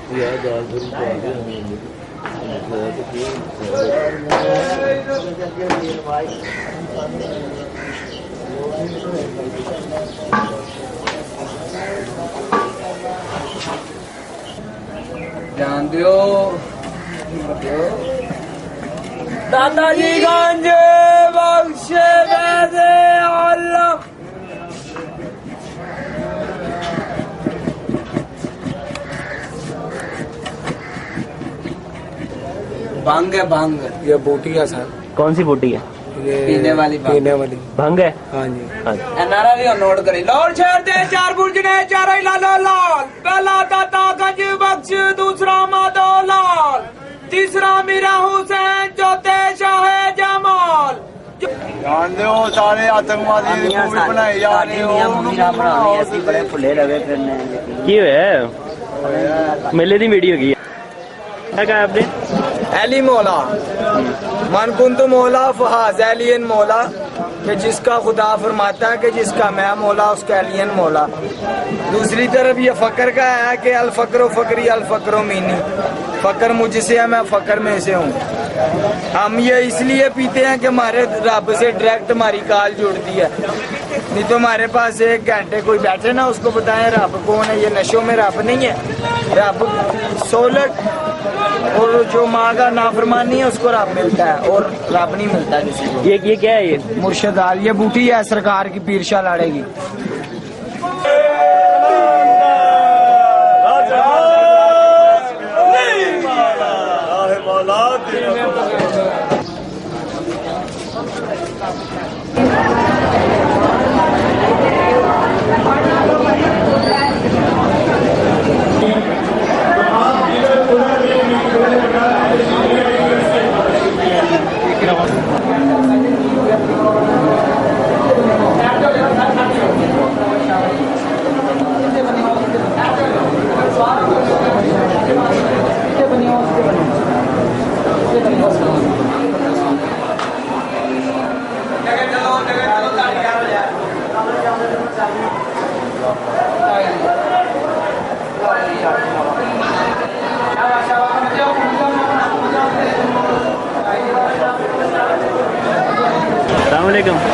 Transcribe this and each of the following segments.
ध्यान दियो दादा जी गंज बख्श दे अल्लाह। भांग है भांग, ये बोटी है सर। कौन सी बोटी है? ये पीने वाली भांग। पीने वाली भंग है। हाँ जी। नारा भी नोट करी। लौट छेड़ दे चार बुर्जने चार लालो लाल, पहला दाता गंज बख्श, दूसरा माधो लाल, तीसरा मीरा हुसैन, चौथे शाह जमाल। ध्यान दो सारे आतंकवादी बनाए जा रहे हो। बड़े फुले लगे फिरने की है मेले दी वीडियो की क्या कहा आपने? एली मौला मन कुंतु मौला फहाज एलियन मौला, कि जिसका खुदा फरमाता है कि जिसका मैं मौला उसका एलियन मौला। दूसरी तरफ ये फकर का है कि अल फकरो फकरी अल फकरो मीनी, फकर मुझसे है मैं फकर में से हूँ। हम ये इसलिए पीते हैं कि हमारे रब से डायरेक्ट हमारी काल जुड़ती है, नहीं तो हमारे पास एक घंटे कोई बैठे ना उसको बताएं रब कौन है। ये नशों में रब नहीं है, रब सोलट और जो माँ का नाफरमानी है उसको रब मिलता है और रब नहीं मिलता किसी को। ये क्या है? ये मुर्शदाल ये बूटी है सरकार की, पीरशाह लड़ेगी।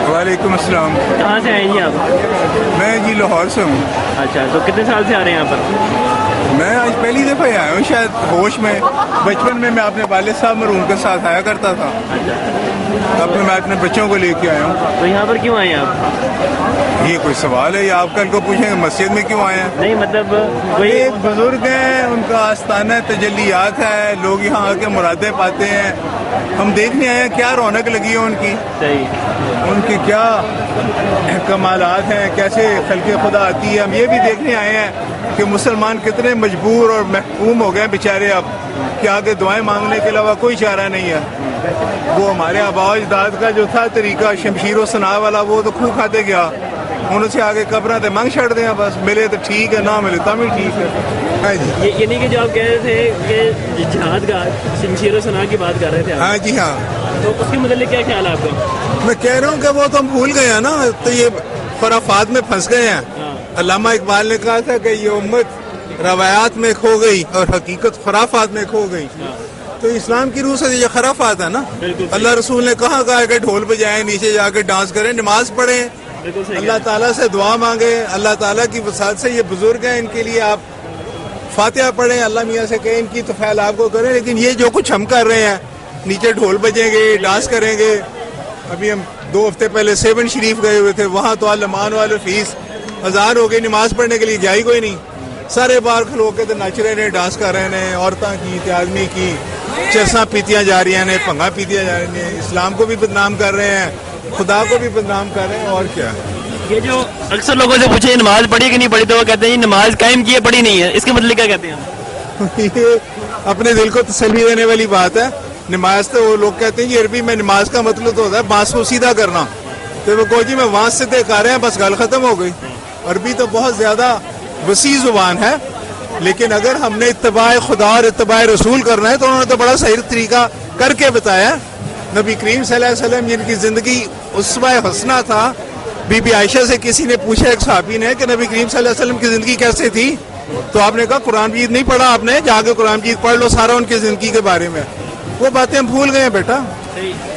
वालेकुम अस्सलाम। कहाँ से आए जी आप? मैं जी लाहौर से हूँ। अच्छा, तो कितने साल से आ रहे हैं यहाँ पर? मैं आज पहली दफ़ा आया हूँ, शायद होश में। बचपन में मैं अपने वालिद साहब मरहूम के साथ आया करता था। अच्छा, अब मैं अपने बच्चों को लेके आया हूँ। तो यहाँ पर क्यों आए हैं आप? ये कोई सवाल है या आप कल को पूछेंगे मस्जिद में क्यों आए हैं? नहीं मतलब कोई एक बुजुर्ग हैं, उनका आस्थाना तजल्लियात है, लोग यहाँ आके मुरादें पाते हैं। हम देखने आए हैं क्या रौनक लगी है उनकी, सही उनके क्या कमालात हैं, कैसे खल्क़े खुदा आती है। हम ये भी देखने आए हैं कि मुसलमान कितने मजबूर और महकूम हो गए बेचारे अब, कि आगे दुआएं मांगने के अलावा कोई चारा नहीं है। वो हमारे आबा अजदाद का जो था तरीका शमशीर व सना वाला, वो तो खूह खाते गया। उनसे आगे कब्र ते मंग छड़ दें, बस मिले तो ठीक है, ना मिले तब भी ठीक है। हाँ जी, ये नहीं कि जो आप कह रहे थे कि जिहाद का शमशीर व सना की बात कर रहे थे आप। हाँ जी हाँ। तो उसके मतलब क्या ख्याल है आपका? मैं कह रहा हूँ कि वो तो हम भूल गए हैं ना, तो ये खुराफात में फंस गए हैं। अल्लामा इकबाल ने कहा था कि ये उम्मत रवायात में खो गई और हकीकत खुराफात में खो गई। तो इस्लाम की रूह से ये खुराफात है ना। अल्लाह रसूल ने कहा कि ढोल बजाएं, नीचे जाकर डांस करें, नमाज पढ़ें, अल्लाह ताला से दुआ मांगे, अल्लाह ताला की वसात से। ये बुजुर्ग हैं, इनके लिए आप फातिहा पढ़ें, अल्लाह मियाँ से कहें इनकी तफैल आपको करें। लेकिन ये जो कुछ हम कर रहे हैं, नीचे ढोल बजेंगे, डांस करेंगे। अभी हम 2 हफ्ते पहले सेवन शरीफ गए हुए थे, वहाँ तो अलमान वाले फीस 1000 हो गई, नमाज पढ़ने के लिए गया ही कोई नहीं। सारे बाहर खलो के तो नच रहे ने, डांस कर रहे हैं, औरतां की आदमी की चरसा पीतियाँ जा रही हैं, भंगा पीतियाँ जा रही हैं। इस्लाम को भी बदनाम कर रहे हैं, खुदा को भी बदनाम कर रहे हैं। और क्या, ये जो अक्सर लोगों से पूछे नमाज पढ़ी कि नहीं पढ़ी, तो वो कहते हैं नमाज कायम की है, पढ़ी नहीं है। इसके मतलब क्या कहते हैं? ये अपने दिल को तसल्ली देने वाली बात है। नमाज तो वो लोग कहते हैं कि अरबी में नमाज का मतलब तो होता है बांस को सीधा करना। तो वो कहो जी मैं बांस सीधे कर रहे हैं, बस गल खत्म हो गई। अरबी तो बहुत ज्यादा वसी जुबान है, लेकिन अगर हमने इत्तबाए खुदा और इत्तबाए रसूल करना है तो उन्होंने तो बड़ा सही तरीका करके बताया। नबी करीम सल्लल्लाहु अलैहि वसल्लम जिनकी जिंदगी उस्वा-ए हसना था, बीबी आयशा से किसी ने पूछा, एक सहाबी ने, कि नबी करीम सल्लल्लाहु अलैहि वसल्लम की जिंदगी कैसे थी? تو آپ نے کہا قرآن مجید نہیں پڑھا آپ نے, جا کے قرآن مجید پڑھ لو سارا ان کی زندگی کے بارے میں. وہ باتیں ہم بھول گئے ہیں بیٹا.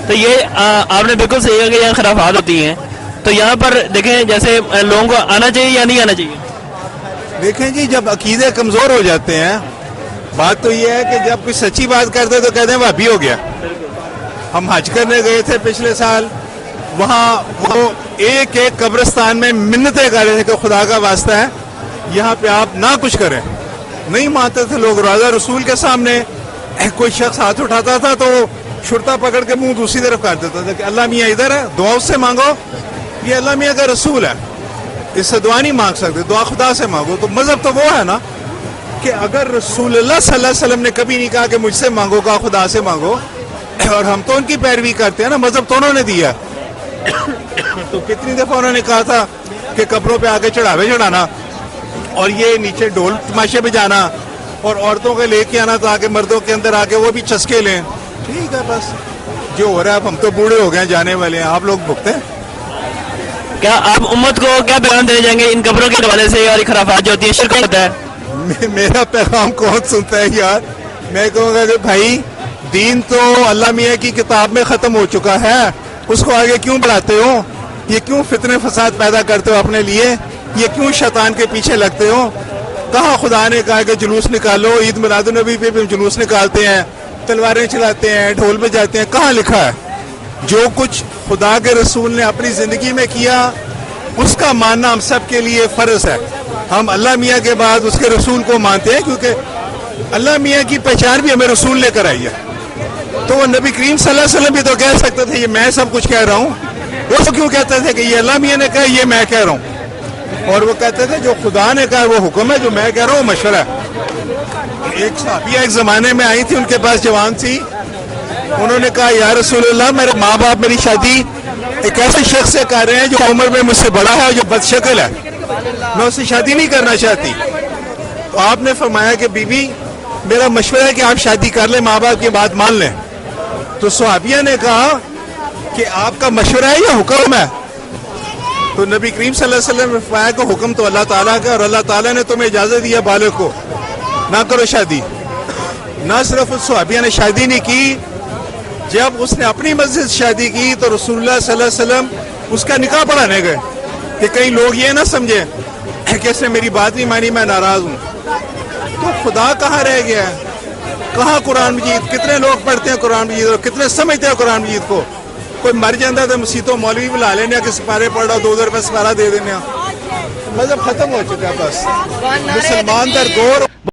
تو یہ آپ نے بالکل صحیح کہا کہ یہاں خرافات ہوتی ہیں. تو یہاں پر دیکھیں جیسے لوگوں کو آنا چاہیے یا نہیں آنا چاہیے؟ دیکھیں جی, جب عقیدے کمزور ہو جاتے ہیں, بات تو یہ ہے کہ جب کوئی سچی بات کرتے تو کہتے ہیں وہابی ہو گیا. ہم حج کرنے گئے تھے پچھلے سال, وہاں وہ ایک ایک قبرستان میں منتیں کر رہے تھے کہ خدا کا واسطہ ہے یہاں پہ آپ نہ کچھ کریں. نہیں مانتے تھے لوگ. روزہ رسول کے سامنے کوئی شخص ہاتھ اٹھاتا تھا تو چھڑتا پکڑ کے منہ دوسری طرف کر دیتا تھا کہ اللہ میاں ادھر ہے, دعا اس سے مانگو. یہ اللہ میاں کا رسول ہے, اس سے دعا نہیں مانگ سکتے, دعا خدا سے مانگو. تو مذہب تو وہ ہے نا کہ اگر رسول اللہ صلی اللہ علیہ وسلم نے کبھی نہیں کہا کہ مجھ سے مانگو, کہا خدا سے مانگو, اور ہم تو ان کی پیروی کرتے ہیں نا, مذہب تو انہوں نے دیا. تو کتنی دفعہ انہوں نے کہا تھا کہ قبروں پہ آ کے چڑھاوے چڑھانا اور یہ نیچے ڈھول تماشے پہ جانا اور عورتوں کے لے کے آنا تاکہ مردوں کے اندر آ کے وہ بھی چسکے لیں. ٹھیک ہے, بس جو ہو رہا ہے, اب ہم تو بوڑھے ہو گئے ہیں, جانے والے ہیں, آپ لوگ بھگتے ہیں. کیا آپ امت کو کیا پیغام دینے جائیں گے ان قبروں کے حوالے سے اور خرافات جو ہوتی ہیں, شرک ہوتا ہے؟ میرا پیغام کون سنتا ہے یار. میں کہوں گا کہ بھائی دین تو اللہ میاں کی کتاب میں ختم ہو چکا ہے, اس کو آگے کیوں بڑھاتے ہو؟ یہ کیوں فتنے فساد پیدا کرتے ہو اپنے لیے؟ یہ کیوں شیطان کے پیچھے لگتے ہو؟ کہاں خدا نے کہا کہ جلوس نکالو, عید میلاد النبی پہ بھی جلوس نکالتے ہیں, تلواریں چلاتے ہیں, ڈھول بجاتے ہیں؟ کہاں لکھا ہے؟ جو کچھ خدا کے رسول نے اپنی زندگی میں کیا اس کا ماننا ہم سب کے لیے فرض ہے. ہم اللہ میاں کے بعد اس کے رسول کو مانتے ہیں کیونکہ اللہ میاں کی پہچان بھی ہمیں رسول لے کر آئی ہے. تو وہ نبی کریم صلی اللہ علیہ وسلم بھی تو کہہ سکتے تھے یہ میں سب کچھ کہہ رہا ہوں, وہ کیوں کہتے تھے کہ یہ اللہ میاں نے کہا یہ میں کہہ رہا ہوں؟ اور وہ کہتے تھے جو خدا نے کہا وہ حکم ہے, جو میں کہہ رہا ہوں مشورہ ہے. ایک صحابیہ ایک زمانے میں آئی تھی, ان کے پاس جوان تھی, انہوں نے کہا یا رسول اللہ میرے ماں باپ میری شادی ایک ایسے شخص سے کر رہے ہیں جو عمر میں مجھ سے بڑا ہے اور جو بد شکل ہے, میں اس سے شادی نہیں کرنا چاہتی. تو آپ نے فرمایا کہ بی بی میرا مشورہ ہے کہ آپ شادی کر لیں, ماں باپ کی بات مان لیں. تو صحابیہ نے کہا کہ آپ کا مشورہ ہے یا حکم ہے؟ تو نبی کریم صلی اللہ علیہ وسلم نے فرمایا کہ حکم تو اللہ تعالیٰ کا, اور اللہ تعالیٰ نے تمہیں اجازت دیا بالغ کو نہ کرو شادی. نہ صرف اس صحابیہ نے شادی نہیں کی, جب اس نے اپنی مسجد شادی کی تو رسول اللہ صلی اللہ علیہ وسلم اس کا نکاح پڑھانے گئے کہ کئی لوگ یہ نہ سمجھے کہ اس نے میری بات نہیں مانی, میں ناراض ہوں. تو خدا کہاں رہ گیا ہے؟ کہاں قرآن مجید؟ کتنے لوگ پڑھتے ہیں قرآن مجید اور کتنے سمجھتے ہیں قرآن مجید کو؟ کوئی مر جاتا تو مسیتوں مولوی بلا لینے کہ سپارے پڑھ رہا, 2 روپے سپارہ دے دینے. مذہب ختم ہو چکا ہے. بس مسلمان در گور